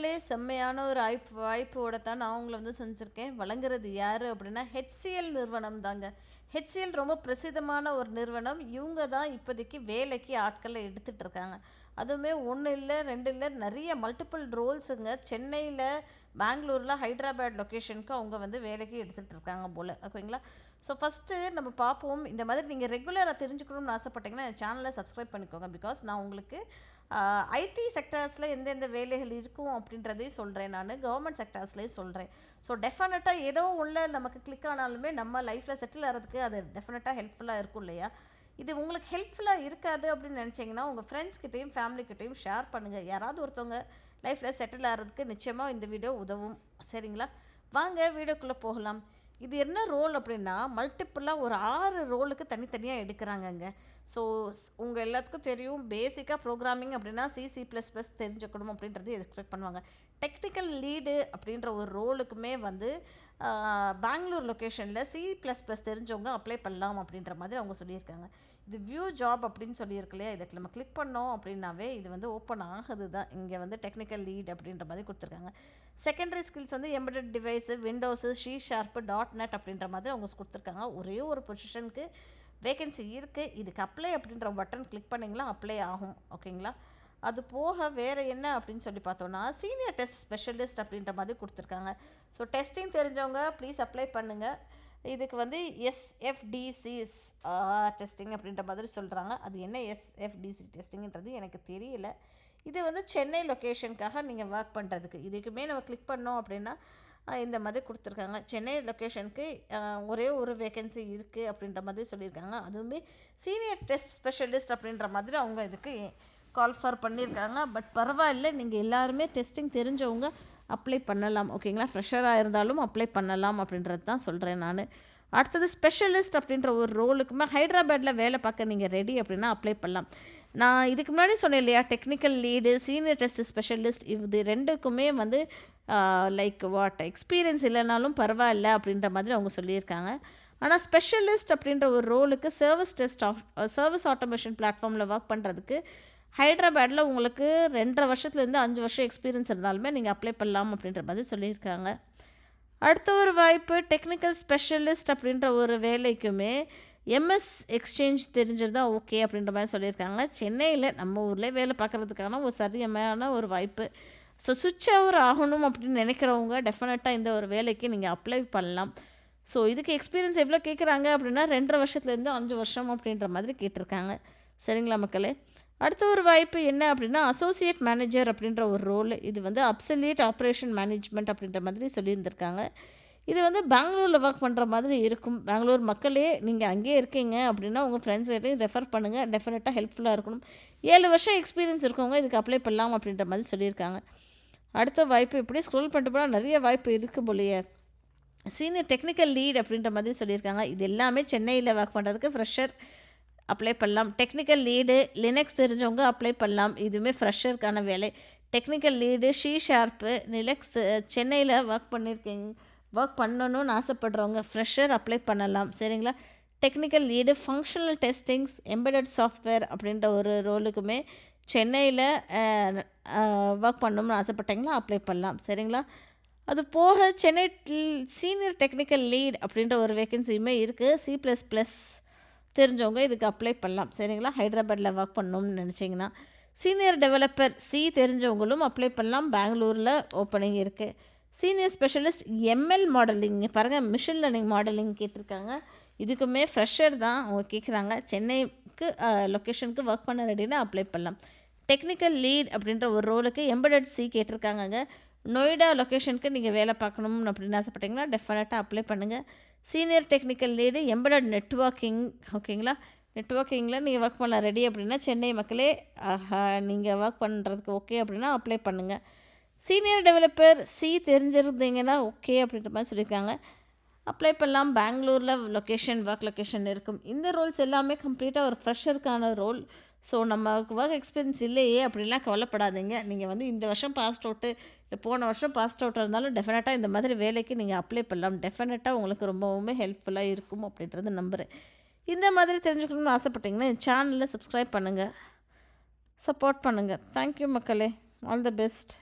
மக்களே செம்மையான ஒரு வாய்ப்போட தான் நான் உங்களை வந்து செஞ்சுருக்கேன். வழங்குறது யார் அப்படின்னா ஹெச்சிஎல் நிறுவனம் தாங்க. ஹெச்சிஎல் ரொம்ப பிரசித்தமான ஒரு நிறுவனம். இவங்க தான் இப்போதைக்கு வேலைக்கு ஆட்களை எடுத்துகிட்டு இருக்காங்க. அதுவுமே ஒன்று இல்லை, ரெண்டு இல்லை, நிறைய மல்டிபிள் ரோல்ஸுங்க. சென்னையில், பெங்களூரில், ஹைதராபாத் லொக்கேஷனுக்கு அவங்க வந்து வேலைக்கு எடுத்துகிட்டு இருக்காங்க போல். ஓகேங்களா? ஸோ ஃபஸ்ட்டு நம்ம பார்ப்போம். இந்த மாதிரி நீங்கள் ரெகுலராக தெரிஞ்சுக்கணும்னு ஆசைப்பட்டீங்கன்னா என் சேனலை சப்ஸ்கிரைப் பண்ணிக்கோங்க. பிகாஸ் நான் உங்களுக்கு ஐடி செக்டர்ஸில் எந்தெந்த வேலைகள் இருக்கும் அப்படின்றதையும் சொல்கிறேன், நான் கவர்மெண்ட் செக்டர்ஸ்லேயும் சொல்கிறேன். ஸோ டெஃபினட்டாக ஏதோ ஒன்று நமக்கு கிளிக் ஆனாலுமே நம்ம லைஃப்பில் செட்டில் ஆகிறதுக்கு அது டெஃபினட்டாக ஹெல்ப்ஃபுல்லாக இருக்கும் இல்லையா? இது உங்களுக்கு ஹெல்ப்ஃபுல்லாக இருக்காது அப்படின்னு நினச்சிங்கன்னா உங்கள் ஃப்ரெண்ட்ஸ்கிட்டையும் ஃபேமிலிக்கிட்டையும் ஷேர் பண்ணுங்கள். யாராவது ஒருத்தவங்க லைஃப்பில் செட்டில் ஆகிறதுக்கு நிச்சயமாக இந்த வீடியோ உதவும். சரிங்களா? வாங்க வீடியோக்குள்ளே போகலாம். இது என்ன ரோல் அப்படின்னா மல்டிப்புளாக ஒரு 6 ரோலுக்கு தனித்தனியாக எடுக்கிறாங்கங்க. ஸோ உங்கள் எல்லாத்துக்கும் தெரியும், பேசிக்காக ப்ரோக்ராமிங் அப்படின்னா C++ தெரிஞ்சுக்கணும் அப்படின்றது எக்ஸ்பெக்ட் பண்ணுவாங்க. டெக்னிக்கல் லீடு அப்படின்ற ஒரு ரோலுக்குமே வந்து பெங்களூர் லொக்கேஷனில் C++ தெரிஞ்சவங்க அப்ளை பண்ணலாம் அப்படின்ற மாதிரி அவங்க சொல்லியிருக்காங்க. இது வியூ ஜாப் அப்படின்னு சொல்லியிருக்கு இல்லையா? இதுக்கு நம்ம கிளிக் பண்ணோம் அப்படின்னாவே இது வந்து ஓப்பன் ஆகுது தான். இங்கே வந்து டெக்னிக்கல் லீட் அப்படின்ற மாதிரி கொடுத்துருக்காங்க. செகண்டரி ஸ்கில்ஸ் வந்து embedded device, windows, C# .NET அப்படின்ற மாதிரி அவங்க கொடுத்துருக்காங்க. ஒரே ஒரு பொசிஷனுக்கு வேகன்சி இருக்குது. இதுக்கு அப்ளை அப்படின்ற பட்டன் கிளிக் பண்ணிங்களா அப்ளை ஆகும். ஓகேங்களா? அது போக வேறு என்ன அப்படின்னு சொல்லி பார்த்தோன்னா சீனியர் டெஸ்ட் ஸ்பெஷலிஸ்ட் அப்படின்ற மாதிரி கொடுத்துருக்காங்க. ஸோ டெஸ்டிங் தெரிஞ்சவங்க ப்ளீஸ் அப்ளை பண்ணுங்கள். இதுக்கு வந்து SFDCs டெஸ்டிங் அப்படின்ற மாதிரி சொல்கிறாங்க. அது என்ன SFDC டெஸ்டிங்கிறது எனக்கு தெரியல. இது வந்து சென்னை லொக்கேஷனுக்காக நீங்கள் ஒர்க் பண்ணுறதுக்கு. இதுக்குமே நம்ம கிளிக் பண்ணோம் அப்படின்னா இந்த மாதிரி கொடுத்துருக்காங்க. சென்னை லொக்கேஷனுக்கு ஒரே ஒரு வேகன்சி இருக்குது அப்படின்ற மாதிரி சொல்லியிருக்காங்க. அதுவுமே சீனியர் டெஸ்ட் ஸ்பெஷலிஸ்ட் அப்படின்ற மாதிரி அவங்க இதுக்கு கால் ஃபார் பண்ணியிருக்காங்க. பட் பரவாயில்ல, நீங்கள் எல்லாருமே டெஸ்டிங் தெரிஞ்சவங்க அப்ளை பண்ணலாம். ஓகேங்களா? ஃப்ரெஷராக இருந்தாலும் அப்ளை பண்ணலாம் அப்படின்றது தான் சொல்கிறேன் நான். அடுத்தது ஸ்பெஷலிஸ்ட் அப்படின்ற ஒரு ரோலுக்குமே ஹைதராபாத்தில் வேலை பார்க்க நீங்கள் ரெடி அப்படின்னா அப்ளை பண்ணலாம். நான் இதுக்கு முன்னாடி சொன்னேன் இல்லையா, technical lead, senior test specialist, இது ரெண்டுக்குமே வந்து எக்ஸ்பீரியன்ஸ் இல்லைனாலும் பரவாயில்ல அப்படின்ற மாதிரி அவங்க சொல்லியிருக்காங்க. ஆனால் ஸ்பெஷலிஸ்ட் அப்படின்ற ஒரு ரோலுக்கு சர்வீஸ் ஆட்டோமேஷன் பிளாட்ஃபார்மில் ஒர்க் பண்ணுறதுக்கு ஹைதராபாத்தில் உங்களுக்கு 2.5 வருஷத்துலேருந்து 5 வருஷம் எக்ஸ்பீரியன்ஸ் இருந்தாலுமே நீங்கள் அப்ளை பண்ணலாம் அப்படின்ற மாதிரி சொல்லியிருக்காங்க. அடுத்த ஒரு வாய்ப்பு டெக்னிக்கல் ஸ்பெஷலிஸ்ட் அப்படின்ற ஒரு வேலைக்குமே MS எக்ஸ்சேஞ்ச் தெரிஞ்சிருந்தால் ஓகே அப்படின்ற மாதிரி சொல்லியிருக்காங்க. சென்னையில் நம்ம ஊரில் வேலை பார்க்குறதுக்கான ஒரு சரியான ஒரு வாய்ப்பு. ஸோ சுவிட்ச் ஓவர் ஆகணும் அப்படின்னு நினைக்கிறவங்க டெஃபினட்டாக இந்த ஒரு வேலைக்கு நீங்கள் அப்ளை பண்ணலாம். ஸோ இதுக்கு எக்ஸ்பீரியன்ஸ் எவ்வளோ கேட்குறாங்க அப்படின்னா 2.5 வருஷத்துலேருந்து 5 வருஷம் அப்படின்ற மாதிரி கேட்டிருக்காங்க. சரிங்களா மக்களே? அடுத்த ஒரு வாய்ப்பு என்ன அப்படின்னா அசோசியேட் மேனேஜர் அப்படின்ற ஒரு ரோல். இது வந்து அப்சல்யூட் ஆப்ரேஷன் மேனேஜ்மெண்ட் அப்படின்ற மாதிரி சொல்லியிருந்திருக்காங்க. இது வந்து பெங்களூரில் ஒர்க் பண்ணுற மாதிரி இருக்கும். பெங்களூர் மக்களே நீங்கள் அங்கேயே இருக்கீங்க அப்படின்னா உங்கள் ஃப்ரெண்ட்ஸ்கிட்டையும் ரெஃபர் பண்ணுங்கள். டெஃபினட்டாக ஹெல்ப்ஃபுல்லாக இருக்கணும். 7 வருஷம் எக்ஸ்பீரியன்ஸ் இருக்கவங்க இதுக்கு அப்ளை பண்ணலாம் அப்படின்ற மாதிரி சொல்லியிருக்காங்க. அடுத்த வாய்ப்பு இப்படி ஸ்க்ரோல் பண்ணிட்டு போனால் நிறைய வாய்ப்பு இருக்குது போலையே. சீனியர் டெக்னிக்கல் லீட் அப்படின்ற மாதிரி சொல்லியிருக்காங்க. இது எல்லாமே சென்னையில் ஒர்க் பண்ணுறதுக்கு ஃப்ரெஷர் அப்ளை பண்ணலாம். டெக்னிக்கல் லீடு, லினக்ஸ் தெரிஞ்சவங்க அப்ளை பண்ணலாம். இதுவுமே ஃப்ரெஷருக்கான வேலை. டெக்னிக்கல் லீடு, C# லினக்ஸ் சென்னையில் ஒர்க் பண்ணணும்னு ஆசைப்படுறவங்க ஃப்ரெஷர் அப்ளை பண்ணலாம். சரிங்களா? Technical lead, functional testings, embedded software அப்படின்ற ஒரு ரோலுக்குமே சென்னையில் ஒர்க் பண்ணணும்னு ஆசைப்பட்டீங்களா அப்ளை பண்ணலாம். சரிங்களா? அது போக சென்னை சீனியர் டெக்னிக்கல் லீட் அப்படின்ற ஒரு வேக்கன்சியுமே இருக்குது. C++ தெரிஞ்சவங்க இதுக்கு அப்ளை பண்ணலாம். சரிங்களா? ஹைதராபாத்தில் ஒர்க் பண்ணணும்னு நினச்சிங்கன்னா. சீனியர் டெவலப்பர் தெரிஞ்சவங்களும் அப்ளை பண்ணலாம். பெங்களூரில் ஓப்பனிங் இருக்குது. சீனியர் ஸ்பெஷலிஸ்ட் ML மாடலிங், பாருங்கள் மிஷின் லேர்னிங் மாடலிங் கேட்டிருக்காங்க. இதுக்குமே ஃப்ரெஷர் தான் அவங்க கேட்குறாங்க. சென்னைக்கு லொக்கேஷனுக்கு ஒர்க் பண்ண ரெடினா அப்ளை பண்ணலாம். டெக்னிக்கல் லீட் அப்படின்ற ஒரு ரோலுக்கு எம்பெடட் C கேட்டிருக்காங்கங்க. நொய்டா லொக்கேஷனுக்கு நீங்கள் வேலை பார்க்கணும் அப்படின்னு ஆசைப்பட்டீங்கன்னா டெஃபினட்டாக அப்ளை பண்ணுங்கள். Senior technical lead, embedded networking. ஓகேங்களா? நெட்வொர்க்கிங்கில் நீங்கள் ஒர்க் பண்ண ரெடி அப்படின்னா சென்னை மக்களே நீங்கள் ஒர்க் பண்ணுறதுக்கு ஓகே அப்படின்னா அப்ளை பண்ணுங்கள். சீனியர் டெவலப்பர் தெரிஞ்சிருந்தீங்கன்னா ஓகே அப்படின்ற மாதிரி சொல்லியிருக்காங்க. அப்ளை பண்ணலாம். பெங்களூரில் ஒர்க் லொக்கேஷன் இருக்கும். இந்த ரோல்ஸ் எல்லாமே கம்ப்ளீட்டாக ஒரு ஃப்ரெஷருக்கான ரோல். ஸோ நமக்கு ஒர்க் எக்ஸ்பீரியன்ஸ் இல்லையே அப்படின்லாம் கவலைப்படாதீங்க. நீங்கள் வந்து இந்த வருஷம் பாஸ்ட் அவுட்டு இல்லை போன வருஷம் பாஸ்ட் அவுட்டாக இருந்தாலும் டெஃபினட்டாக இந்த மாதிரி வேலைக்கு நீங்கள் அப்ளை பண்ணலாம். டெஃபினட்டாக உங்களுக்கு ரொம்பவுமே ஹெல்ப்ஃபுல்லாக இருக்கும் அப்படின்றது நம்புகிறேன். இந்த மாதிரி தெரிஞ்சுக்கணும்னு ஆசைப்பட்டீங்கன்னா என் சேனலில் சப்ஸ்கிரைப் பண்ணுங்கள், சப்போர்ட் பண்ணுங்கள். தேங்க்யூ மக்களே. All the best.